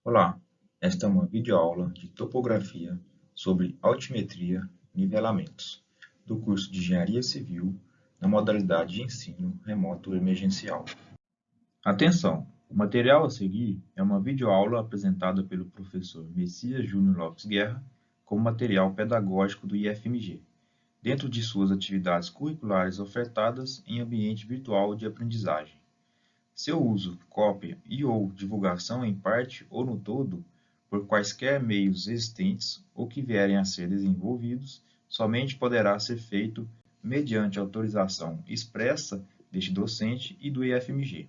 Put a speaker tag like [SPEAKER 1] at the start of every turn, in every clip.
[SPEAKER 1] Olá, esta é uma videoaula de topografia sobre altimetria e nivelamentos, do curso de Engenharia Civil, na modalidade de ensino remoto emergencial. Atenção! O material a seguir é uma videoaula apresentada pelo professor Messias Júnior Lopes Guerra como material pedagógico do IFMG, dentro de suas atividades curriculares ofertadas em ambiente virtual de aprendizagem. Seu uso, cópia e/ou divulgação em parte ou no todo, por quaisquer meios existentes ou que vierem a ser desenvolvidos, somente poderá ser feito mediante autorização expressa deste docente e do IFMG.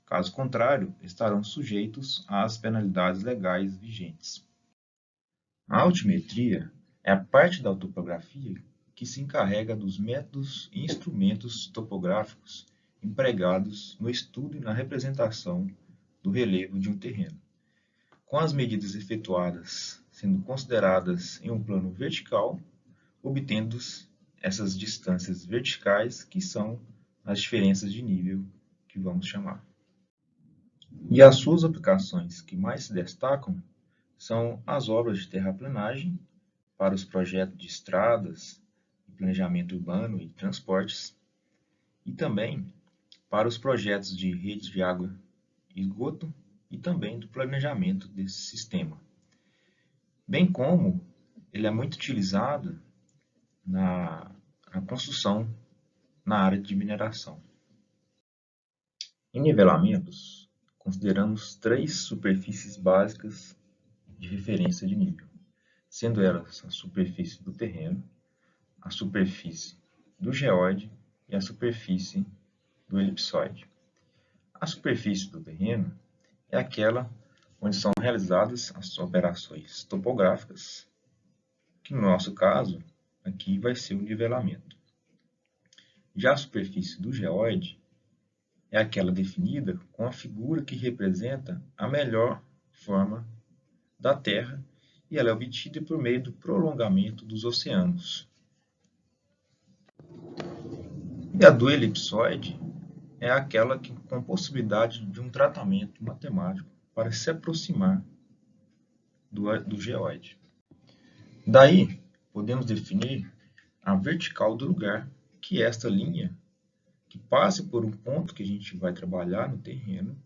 [SPEAKER 1] Caso contrário, estarão sujeitos às penalidades legais vigentes. A altimetria é a parte da topografia que se encarrega dos métodos e instrumentos topográficos empregados no estudo e na representação do relevo de um terreno, com as medidas efetuadas sendo consideradas em um plano vertical, obtendo essas distâncias verticais, que são as diferenças de nível que vamos chamar. E as suas aplicações que mais se destacam são as obras de terraplenagem para os projetos de estradas, planejamento urbano e transportes, e também para os projetos de redes de água e esgoto e também do planejamento desse sistema. Bem como ele é muito utilizado na construção na área de mineração. Em nivelamentos, consideramos três superfícies básicas de referência de nível, sendo elas a superfície do terreno, a superfície do geóide e a superfície do elipsoide. A superfície do terreno é aquela onde são realizadas as operações topográficas, que no nosso caso aqui vai ser o nivelamento. Já a superfície do geóide é aquela definida com a figura que representa a melhor forma da Terra, e ela é obtida por meio do prolongamento dos oceanos. E a do elipsoide é aquela que, com possibilidade de um tratamento matemático para se aproximar do geóide. Daí, podemos definir a vertical do lugar, que é esta linha que passa por um ponto que a gente vai trabalhar no terreno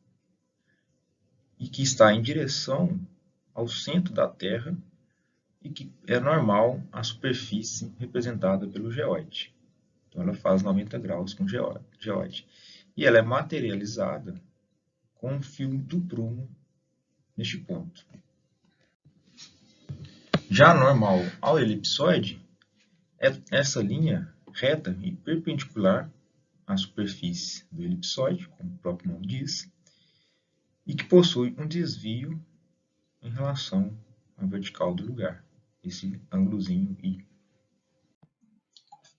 [SPEAKER 1] e que está em direção ao centro da Terra e que é normal a superfície representada pelo geóide. Então, ela faz 90 graus com o geóide. E ela é materializada com um fio do prumo neste ponto. Já normal ao elipsoide, é essa linha reta e perpendicular à superfície do elipsoide, como o próprio nome diz, e que possui um desvio em relação à vertical do lugar, esse ângulozinho I.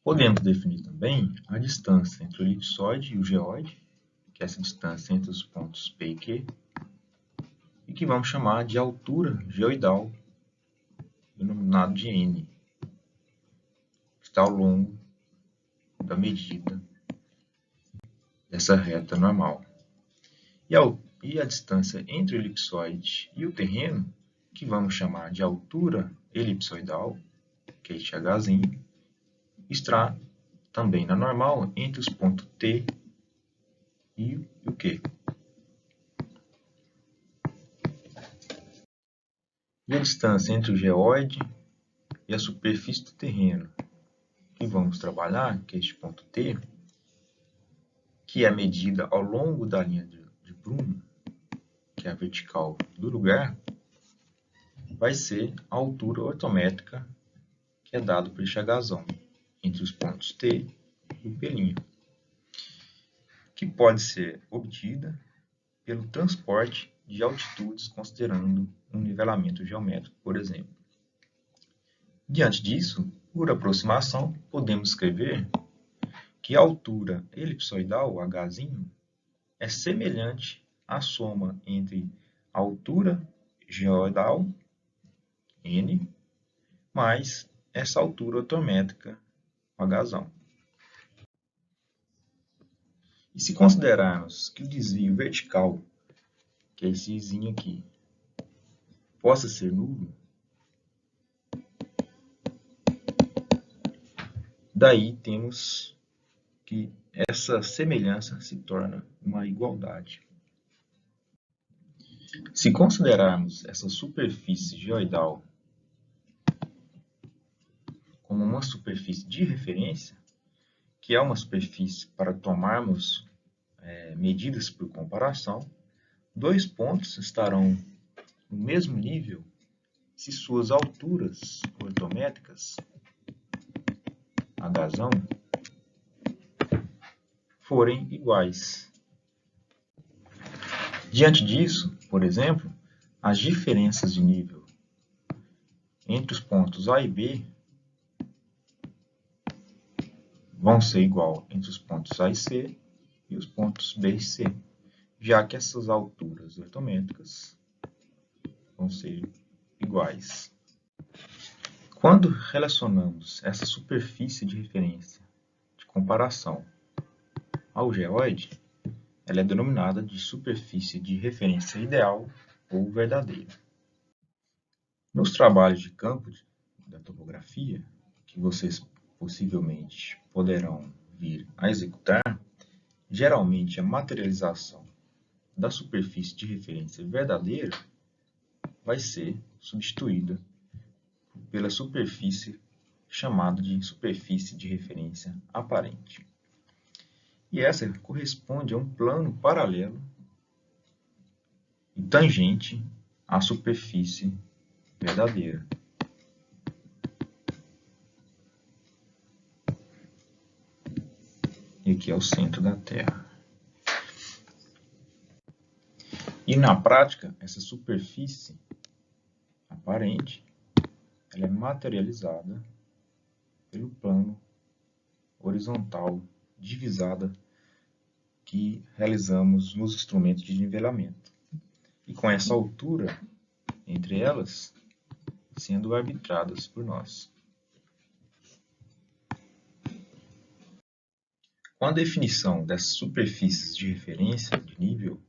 [SPEAKER 1] Podemos definir também a distância entre o elipsoide e o geóide, que é essa distância entre os pontos P e Q, e que vamos chamar de altura geoidal, denominado de N, que está ao longo da medida dessa reta normal. E a distância entre o elipsoide e o terreno, que vamos chamar de altura elipsoidal, que é este Hzinho, está também na normal entre os pontos T e o Q. E a distância entre o geóide e a superfície do terreno que vamos trabalhar, que é este ponto T, que é medida ao longo da linha de prumo, que é a vertical do lugar, vai ser a altura ortométrica que é dado por este Hzão, entre os pontos T e o P', que pode ser obtida pelo transporte de altitudes considerando um nivelamento geométrico, por exemplo. Diante disso, por aproximação, podemos escrever que a altura elipsoidal, Hzinho, é semelhante à soma entre a altura geoidal, N, mais essa altura ortométrica, Hzão. E se considerarmos que o desvio vertical, que é esse Izinho aqui, possa ser nulo, daí temos que essa semelhança se torna uma igualdade. Se considerarmos essa superfície geoidal como uma superfície de referência, que é uma superfície para tomarmos medidas por comparação, dois pontos estarão no mesmo nível se suas alturas ortométricas, H1, forem iguais. Diante disso, por exemplo, as diferenças de nível entre os pontos A e B vão ser igual entre os pontos A e C e os pontos B e C, já que essas alturas ortométricas vão ser iguais. Quando relacionamos essa superfície de referência de comparação ao geóide, ela é denominada de superfície de referência ideal ou verdadeira. Nos trabalhos de campo da topografia, que vocês possivelmente poderão vir a executar, geralmente a materialização da superfície de referência verdadeira vai ser substituída pela superfície chamada de superfície de referência aparente. E essa corresponde a um plano paralelo e tangente à superfície verdadeira. E aqui é o centro da Terra. E na prática, essa superfície aparente ela é materializada pelo plano horizontal divisada que realizamos nos instrumentos de nivelamento. E com essa altura entre elas sendo arbitradas por nós. Com a definição dessas superfícies de referência de nível,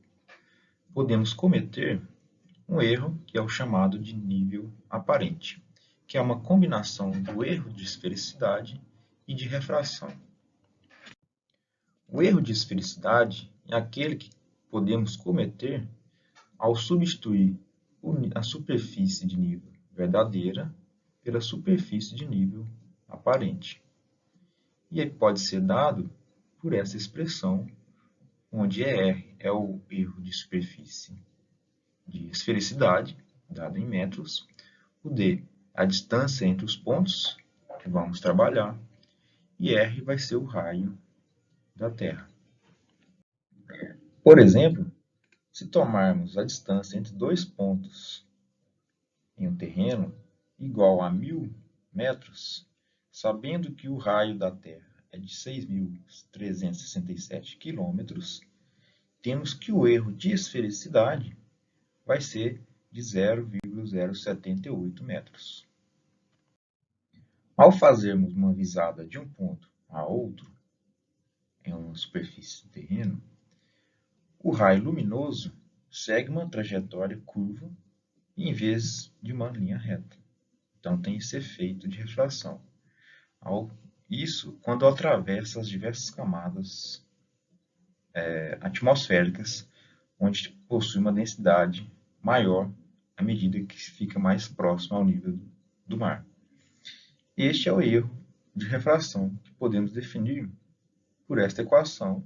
[SPEAKER 1] podemos cometer um erro que é o chamado de nível aparente, que é uma combinação do erro de esfericidade e de refração. O erro de esfericidade é aquele que podemos cometer ao substituir a superfície de nível verdadeira pela superfície de nível aparente. E ele pode ser dado por essa expressão, onde R é o erro de superfície de esfericidade, dado em metros, o D é a distância entre os pontos que vamos trabalhar, e R vai ser o raio da Terra. Por exemplo, se tomarmos a distância entre dois pontos em um terreno igual a 1.000 metros, sabendo que o raio da Terra é de 6.367 quilômetros, temos que o erro de esfericidade vai ser de 0,078 metros. Ao fazermos uma visada de um ponto a outro, em uma superfície do terreno, o raio luminoso segue uma trajetória curva em vez de uma linha reta. Então, tem esse efeito de refração. Isso quando atravessa as diversas camadas atmosféricas, onde possui uma densidade maior à medida que fica mais próximo ao nível do mar. Este é o erro de refração que podemos definir por esta equação,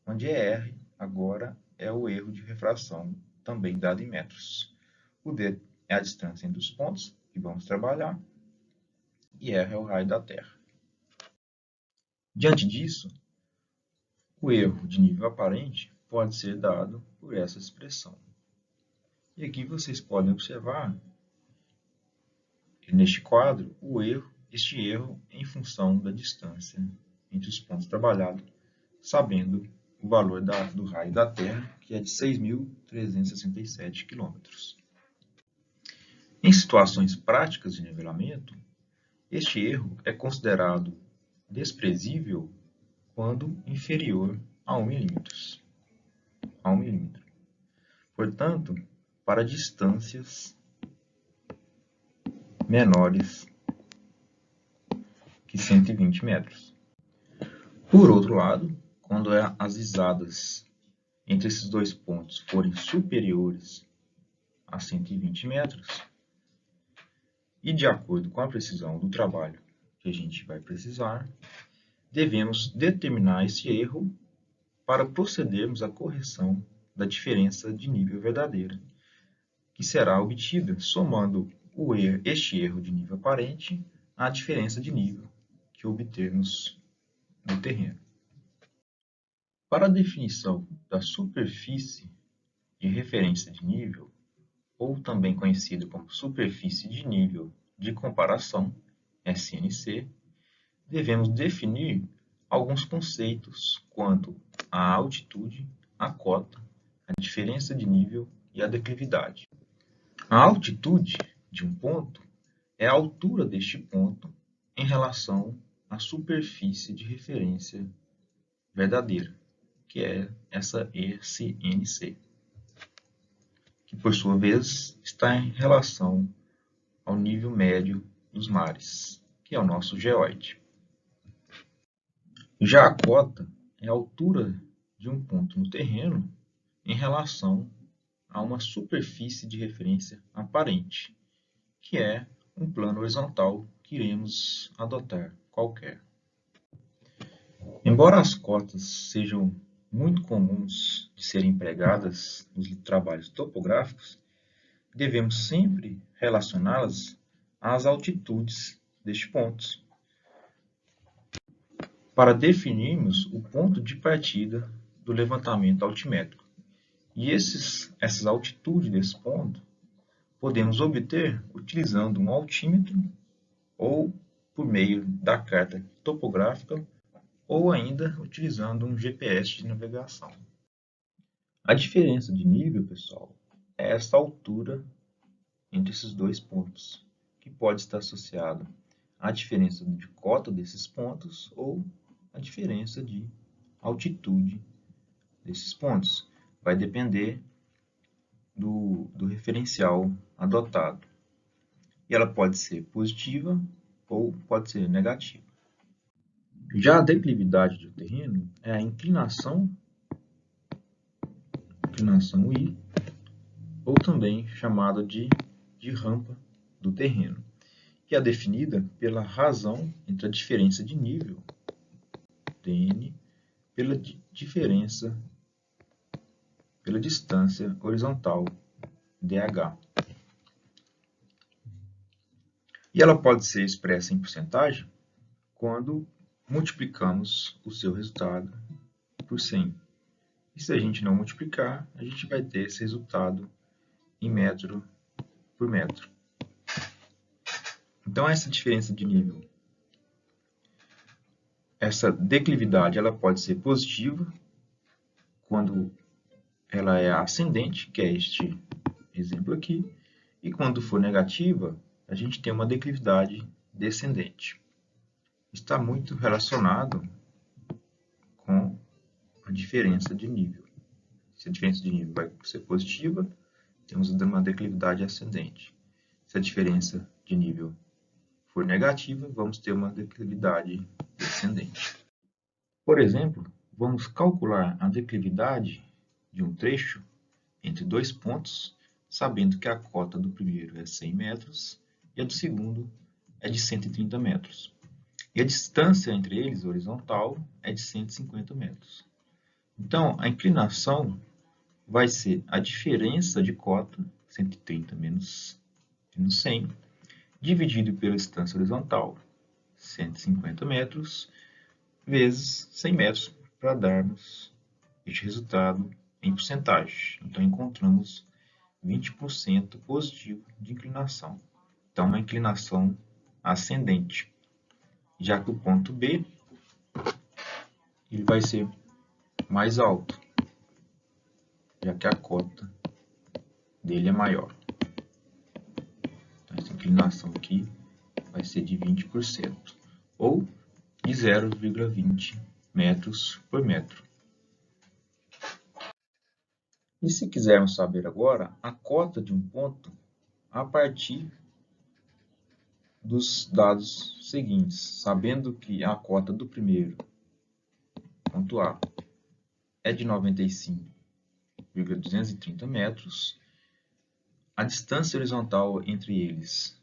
[SPEAKER 1] onde R agora é o erro de refração, também dado em metros. O D é a distância entre os pontos que vamos trabalhar, e R é o raio da Terra. Diante disso, o erro de nível aparente pode ser dado por essa expressão. E aqui vocês podem observar, neste quadro, este erro em função da distância entre os pontos trabalhados, sabendo o valor do raio da Terra, que é de 6.367 quilômetros. Em situações práticas de nivelamento, este erro é considerado desprezível quando inferior a 1 milímetro. Portanto, para distâncias menores que 120 metros. Por outro lado, quando as risadas entre esses dois pontos forem superiores a 120 metros, e de acordo com a precisão do trabalho que a gente vai precisar, devemos determinar esse erro para procedermos à correção da diferença de nível verdadeira, que será obtida somando este erro de nível aparente à diferença de nível que obtermos no terreno. Para a definição da superfície de referência de nível, ou também conhecida como superfície de nível de comparação, SNC, devemos definir alguns conceitos quanto à altitude, a cota, a diferença de nível e a declividade. A altitude de um ponto é a altura deste ponto em relação à superfície de referência verdadeira, que é essa SNC, que por sua vez está em relação ao nível médio dos mares, que é o nosso geóide. Já a cota é a altura de um ponto no terreno em relação a uma superfície de referência aparente, que é um plano horizontal que iremos adotar qualquer. Embora as cotas sejam muito comuns de serem empregadas nos trabalhos topográficos, devemos sempre relacioná-las às altitudes destes pontos, para definirmos o ponto de partida do levantamento altimétrico. E essas altitudes desse ponto podemos obter utilizando um altímetro ou por meio da carta topográfica ou ainda utilizando um GPS de navegação. A diferença de nível, pessoal, é essa altura entre esses dois pontos, que pode estar associada à diferença de cota desses pontos ou a diferença de altitude desses pontos. Vai depender do referencial adotado. E ela pode ser positiva ou pode ser negativa. Já a declividade do terreno é a inclinação I, ou também chamada de rampa do terreno, que é definida pela razão entre a diferença de nível, dn, pela distância horizontal, dh. E ela pode ser expressa em porcentagem quando multiplicamos o seu resultado por 100. E se a gente não multiplicar, a gente vai ter esse resultado em metro por metro. Então, essa diferença de nível, essa declividade, ela pode ser positiva quando ela é ascendente, que é este exemplo aqui, e quando for negativa, a gente tem uma declividade descendente. Está muito relacionado com a diferença de nível. Se a diferença de nível vai ser positiva, temos uma declividade ascendente. Se a diferença de nível for negativa, vamos ter uma declividade descendente. Por exemplo, vamos calcular a declividade de um trecho entre dois pontos, sabendo que a cota do primeiro é 100 metros e a do segundo é de 130 metros. E a distância entre eles, horizontal, é de 150 metros. Então, a inclinação vai ser a diferença de cota, 130 menos 100, dividido pela distância horizontal, 150 metros, vezes 100 metros, para darmos este resultado em porcentagem. Então, encontramos 20% positivo de inclinação. Então, uma inclinação ascendente. Já que o ponto B ele vai ser mais alto, já que a cota dele é maior. Então, essa inclinação aqui vai ser de 20%, ou de 0,20 metros por metro. E se quisermos saber agora a cota de um ponto a partir dos dados seguintes, sabendo que a cota do primeiro, ponto A, é de 95,230 metros, a distância horizontal entre eles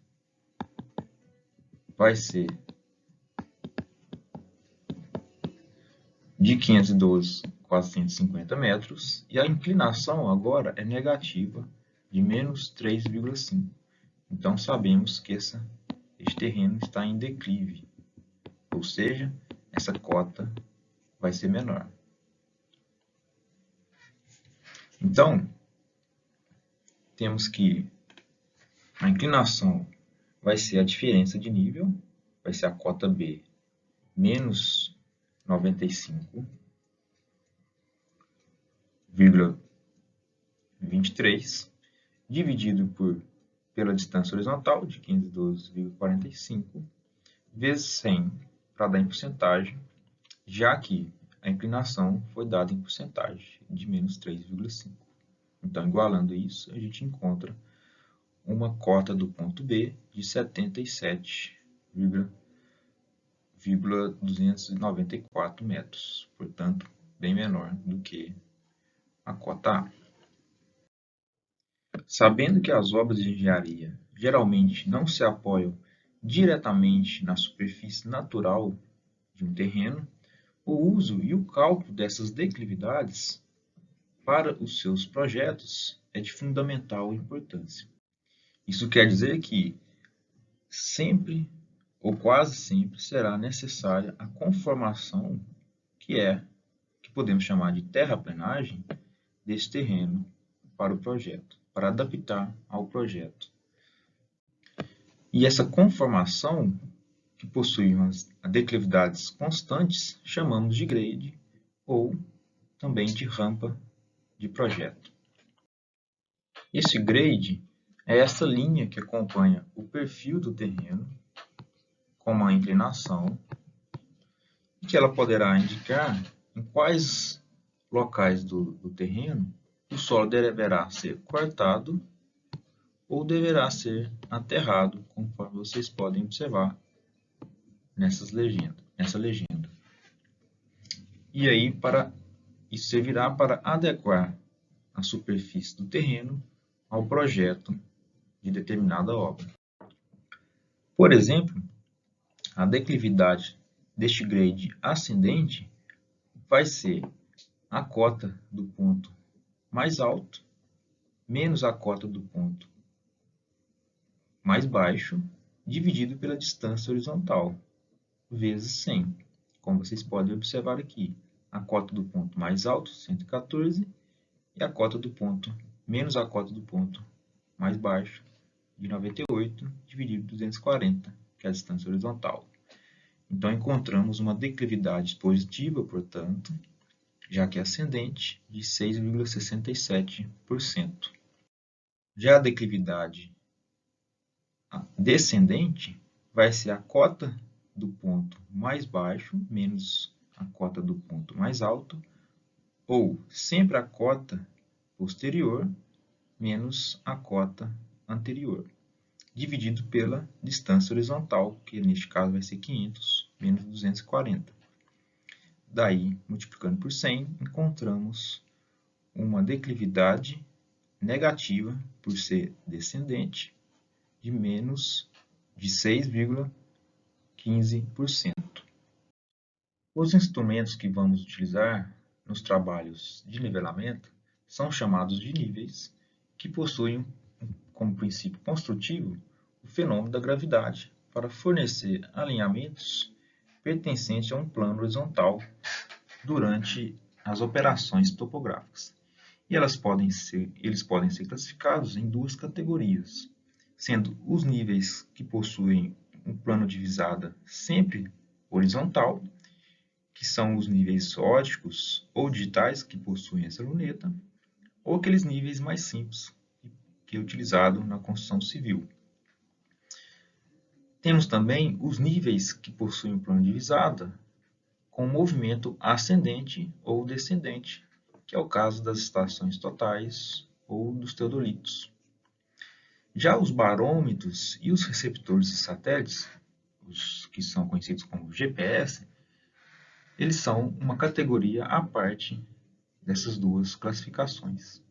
[SPEAKER 1] vai ser de 512,450 metros e a inclinação agora é negativa de menos 3,5. Então sabemos que este terreno está em declive, ou seja, essa cota vai ser menor. Então, temos que a inclinação vai ser a diferença de nível, vai ser a cota B menos 95,23 dividido pela distância horizontal de 512,45 vezes 100 para dar em porcentagem, já que a inclinação foi dada em porcentagem de menos 3,5. Então, igualando isso, a gente encontra uma cota do ponto B de 77,294 metros, portanto, bem menor do que a cota A. Sabendo que as obras de engenharia geralmente não se apoiam diretamente na superfície natural de um terreno, o uso e o cálculo dessas declividades para os seus projetos é de fundamental importância. Isso quer dizer que sempre ou quase sempre será necessária a conformação que podemos chamar de terraplenagem desse terreno para o projeto, para adaptar ao projeto. E essa conformação que possui umas declividades constantes chamamos de grade ou também de rampa de projeto. Esse grade é essa linha que acompanha o perfil do terreno com uma inclinação e que ela poderá indicar em quais locais do terreno o solo deverá ser cortado ou deverá ser aterrado, conforme vocês podem observar nessa legenda. E aí, isso servirá para adequar a superfície do terreno ao projeto de determinada obra. Por exemplo, a declividade deste grade ascendente vai ser a cota do ponto mais alto menos a cota do ponto mais baixo dividido pela distância horizontal vezes 100. Como vocês podem observar aqui, a cota do ponto mais alto, 114, e a cota do ponto menos a cota do ponto mais baixo, de 98, dividido por 240, que é a distância horizontal. Então, encontramos uma declividade positiva, portanto, já que é ascendente, de 6,67%. Já a declividade descendente vai ser a cota do ponto mais baixo menos a cota do ponto mais alto, ou sempre a cota posterior menos a cota anterior, dividido pela distância horizontal, que neste caso vai ser 500 menos 240. Daí, multiplicando por 100, encontramos uma declividade negativa, por ser descendente, de menos de 6,15%. Os instrumentos que vamos utilizar nos trabalhos de nivelamento são chamados de níveis, que possuem como princípio construtivo o fenômeno da gravidade para fornecer alinhamentos pertencentes a um plano horizontal durante as operações topográficas. E eles podem ser classificados em duas categorias, sendo os níveis que possuem um plano de visada sempre horizontal, que são os níveis óticos ou digitais que possuem essa luneta, ou aqueles níveis mais simples que é utilizado na construção civil. Temos também os níveis que possuem um plano de visada com movimento ascendente ou descendente, que é o caso das estações totais ou dos teodolitos. Já os barômetros e os receptores de satélites, os que são conhecidos como GPS, eles são uma categoria à parte dessas duas classificações.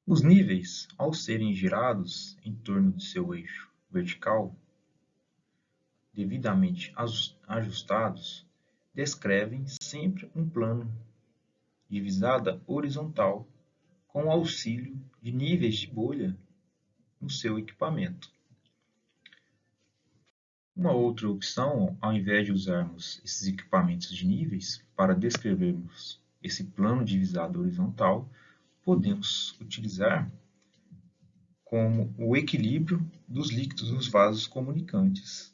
[SPEAKER 1] Os níveis, ao serem girados em torno de seu eixo vertical, devidamente ajustados, descrevem sempre um plano de visada horizontal com o auxílio de níveis de bolha no seu equipamento. Uma outra opção, ao invés de usarmos esses equipamentos de níveis para descrevermos esse plano de visada horizontal, podemos utilizar como o equilíbrio dos líquidos nos vasos comunicantes,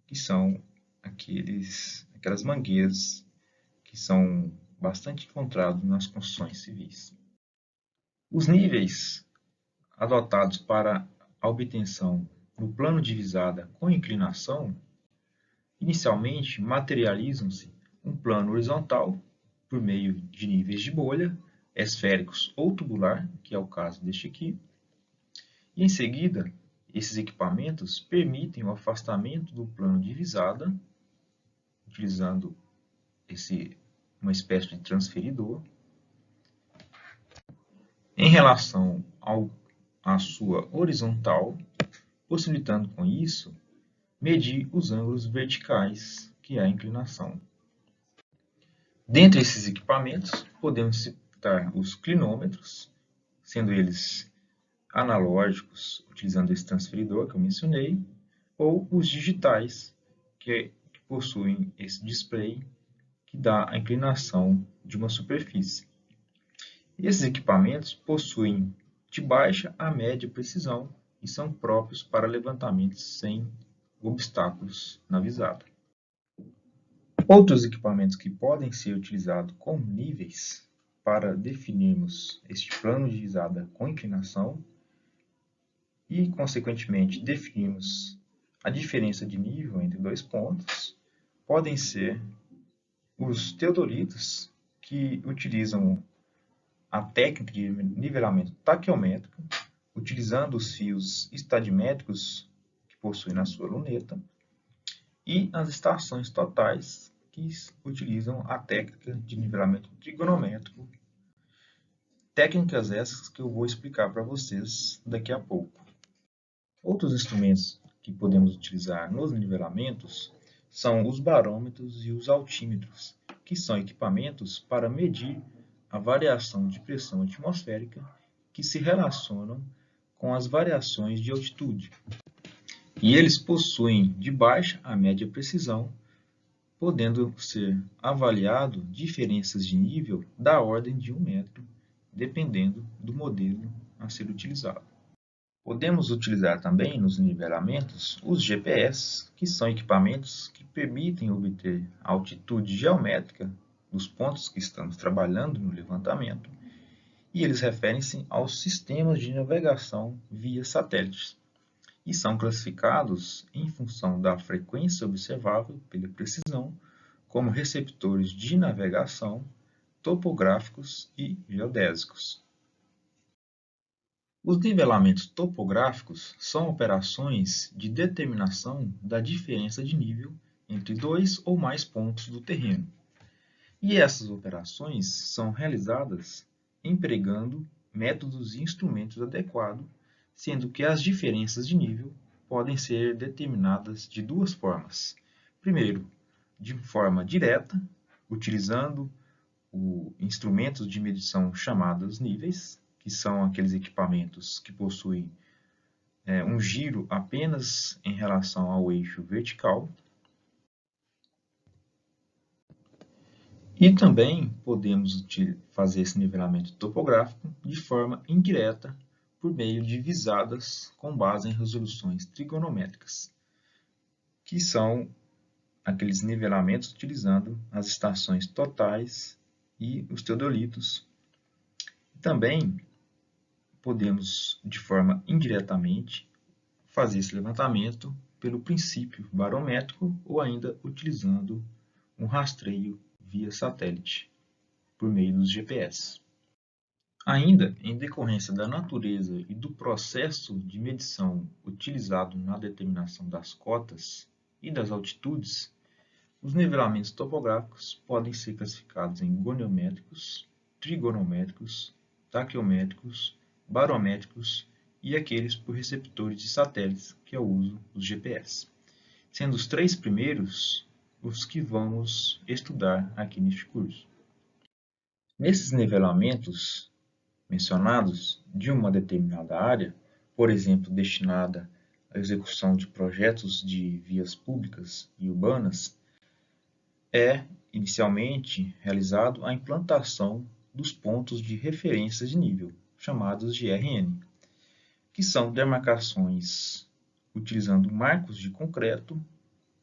[SPEAKER 1] que são aquelas mangueiras que são bastante encontrados nas construções civis. Os níveis adotados para a obtenção no plano de visada com inclinação, inicialmente materializam-se um plano horizontal por meio de níveis de bolha, esféricos ou tubular, que é o caso deste aqui, e em seguida, esses equipamentos permitem o afastamento do plano de visada, utilizando uma espécie de transferidor, em relação à sua horizontal, possibilitando com isso medir os ângulos verticais, que é a inclinação. Dentre esses equipamentos, podemos citar os clinômetros, sendo eles analógicos, utilizando esse transferidor que eu mencionei, ou os digitais, que possuem esse display que dá a inclinação de uma superfície. Esses equipamentos possuem de baixa a média precisão e são próprios para levantamentos sem obstáculos na visada. Outros equipamentos que podem ser utilizados como níveis para definirmos este plano de visada com inclinação e, consequentemente, definirmos a diferença de nível entre dois pontos, podem ser os teodolitos, que utilizam a técnica de nivelamento taqueométrico, utilizando os fios estadimétricos que possui na sua luneta, e as estações totais, que utilizam a técnica de nivelamento trigonométrico, técnicas essas que eu vou explicar para vocês daqui a pouco. Outros instrumentos que podemos utilizar nos nivelamentos são os barômetros e os altímetros, que são equipamentos para medir a variação de pressão atmosférica que se relacionam com as variações de altitude. E eles possuem de baixa a média precisão, podendo ser avaliado diferenças de nível da ordem de 1 metro, dependendo do modelo a ser utilizado. Podemos utilizar também nos nivelamentos os GPS, que são equipamentos que permitem obter a altitude geométrica dos pontos que estamos trabalhando no levantamento, e eles referem-se aos sistemas de navegação via satélites, e são classificados em função da frequência observável pela precisão, como receptores de navegação, topográficos e geodésicos. Os nivelamentos topográficos são operações de determinação da diferença de nível entre dois ou mais pontos do terreno. E essas operações são realizadas empregando métodos e instrumentos adequados, sendo que as diferenças de nível podem ser determinadas de duas formas. Primeiro, de forma direta, utilizando instrumentos de medição chamados níveis, que são aqueles equipamentos que possuem um giro apenas em relação ao eixo vertical. E também podemos fazer esse nivelamento topográfico de forma indireta, por meio de visadas com base em resoluções trigonométricas, que são aqueles nivelamentos utilizando as estações totais e os teodolitos. Também podemos, de forma indiretamente, fazer esse levantamento pelo princípio barométrico ou ainda utilizando um rastreio via satélite, por meio dos GPS. Ainda, em decorrência da natureza e do processo de medição utilizado na determinação das cotas e das altitudes, os nivelamentos topográficos podem ser classificados em goniométricos, trigonométricos, taquiométricos, barométricos e aqueles por receptores de satélites, que é o uso dos GPS, sendo os três primeiros os que vamos estudar aqui neste curso. Nesses nivelamentos mencionados de uma determinada área, por exemplo, destinada à execução de projetos de vias públicas e urbanas, é inicialmente realizado a implantação dos pontos de referência de nível, chamados de RN, que são demarcações utilizando marcos de concreto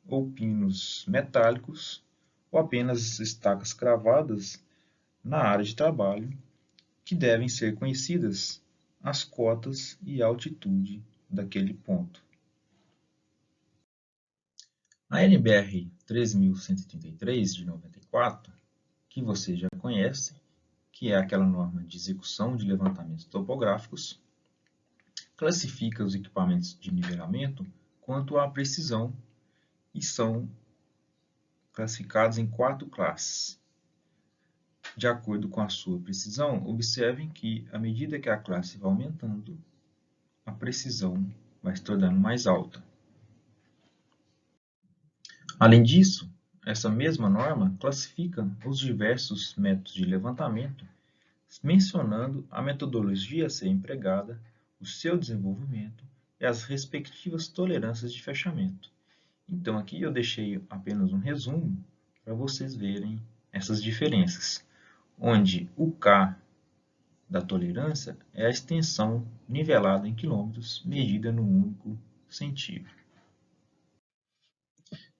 [SPEAKER 1] ou pinos metálicos ou apenas estacas cravadas na área de trabalho, que devem ser conhecidas as cotas e a altitude daquele ponto. A NBR 3133 de 94, que você já conhece, que é aquela norma de execução de levantamentos topográficos, classifica os equipamentos de nivelamento quanto à precisão e são classificados em 4 classes. De acordo com a sua precisão, observem que, à medida que a classe vai aumentando, a precisão vai se tornando mais alta. Além disso, essa mesma norma classifica os diversos métodos de levantamento, mencionando a metodologia a ser empregada, o seu desenvolvimento e as respectivas tolerâncias de fechamento. Então, aqui eu deixei apenas um resumo para vocês verem essas diferenças, onde o K da tolerância é a extensão nivelada em quilômetros, medida num único sentido.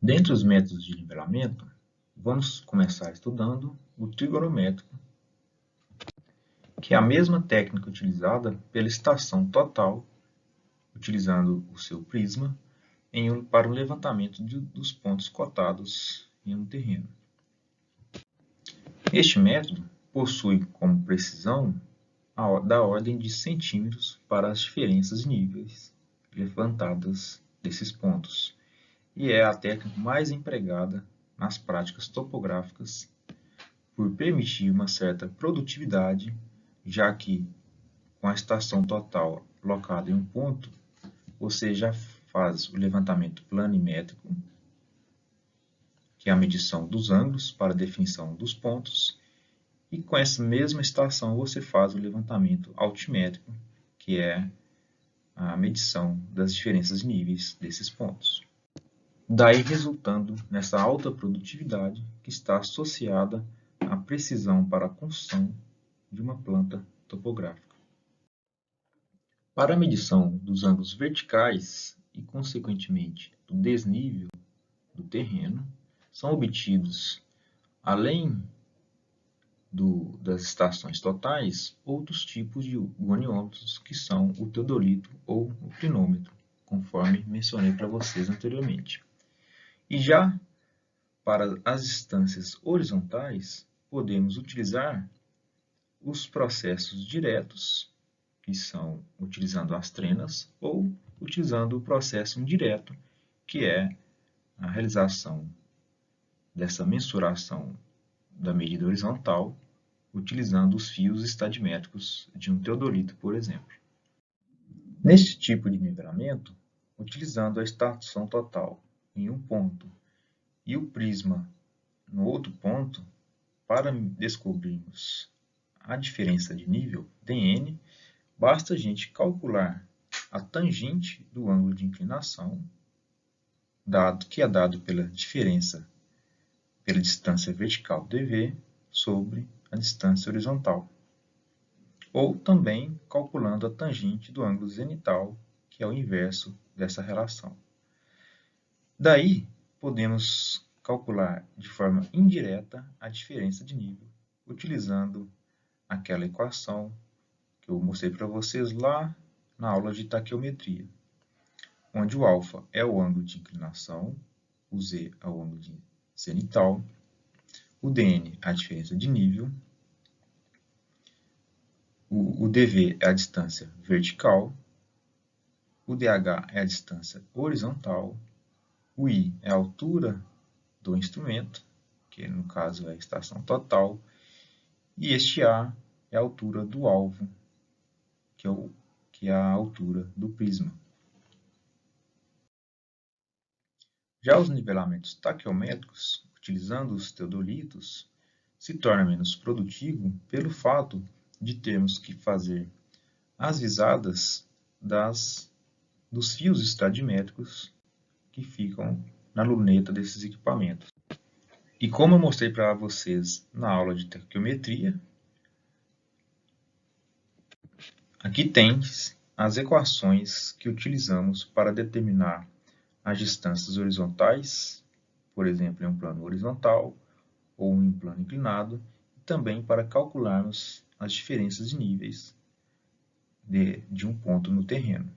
[SPEAKER 1] Dentre os métodos de nivelamento, vamos começar estudando o trigonométrico, que é a mesma técnica utilizada pela estação total, utilizando o seu prisma, para o levantamento dos pontos cotados em um terreno. Este método possui como precisão da ordem de centímetros para as diferenças de níveis levantadas desses pontos, e é a técnica mais empregada nas práticas topográficas por permitir uma certa produtividade, já que com a estação total locada em um ponto, você já faz o levantamento planimétrico, que é a medição dos ângulos para a definição dos pontos, e com essa mesma estação você faz o levantamento altimétrico, que é a medição das diferenças de níveis desses pontos. Daí resultando nessa alta produtividade que está associada à precisão para a construção de uma planta topográfica. Para a medição dos ângulos verticais e, consequentemente, do desnível do terreno, são obtidos, além das estações totais, outros tipos de goniômetros, que são o teodolito ou o clinômetro, conforme mencionei para vocês anteriormente. E já para as distâncias horizontais, podemos utilizar os processos diretos, que são utilizando as trenas, ou utilizando o processo indireto, que é a realização dessa mensuração da medida horizontal, utilizando os fios estadimétricos de um teodolito, por exemplo. Neste tipo de nivelamento, utilizando a estação total em um ponto e o prisma no outro ponto, para descobrirmos a diferença de nível, dn, basta a gente calcular a tangente do ângulo de inclinação, que é dado pela diferença, pela distância vertical dv, sobre a distância horizontal. Ou também calculando a tangente do ângulo zenital, que é o inverso dessa relação. Daí, podemos calcular de forma indireta a diferença de nível, utilizando aquela equação que eu mostrei para vocês lá na aula de taquiometria, onde o alfa é o ângulo de inclinação, o z é o ângulo de zenital, o dn a diferença de nível, O dV é a distância vertical, o dH é a distância horizontal, o I é a altura do instrumento, que no caso é a estação total, e este A é a altura do alvo, que é a altura do prisma. Já os nivelamentos taquiométricos, utilizando os teodolitos, se torna menos produtivo pelo fato de termos que fazer as visadas dos fios estadimétricos que ficam na luneta desses equipamentos. E como eu mostrei para vocês na aula de taquiometria, aqui tem as equações que utilizamos para determinar as distâncias horizontais, por exemplo, em um plano horizontal ou em um plano inclinado, e também para calcularmos as diferenças de níveis de um ponto no terreno.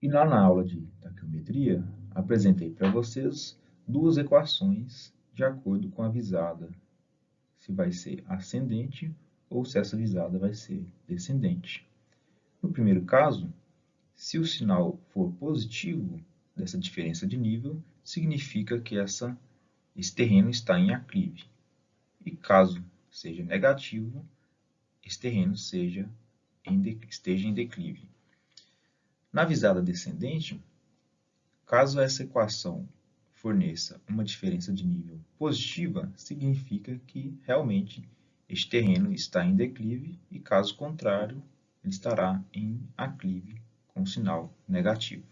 [SPEAKER 1] E lá na aula de taquiometria, apresentei para vocês duas equações de acordo com a visada, se vai ser ascendente ou se essa visada vai ser descendente. No primeiro caso, se o sinal for positivo dessa diferença de nível, significa que esse terreno está em aclive. E caso seja negativo, esse terreno esteja em declive. Na visada descendente, caso essa equação forneça uma diferença de nível positiva, significa que realmente este terreno está em declive e, caso contrário, ele estará em aclive com sinal negativo.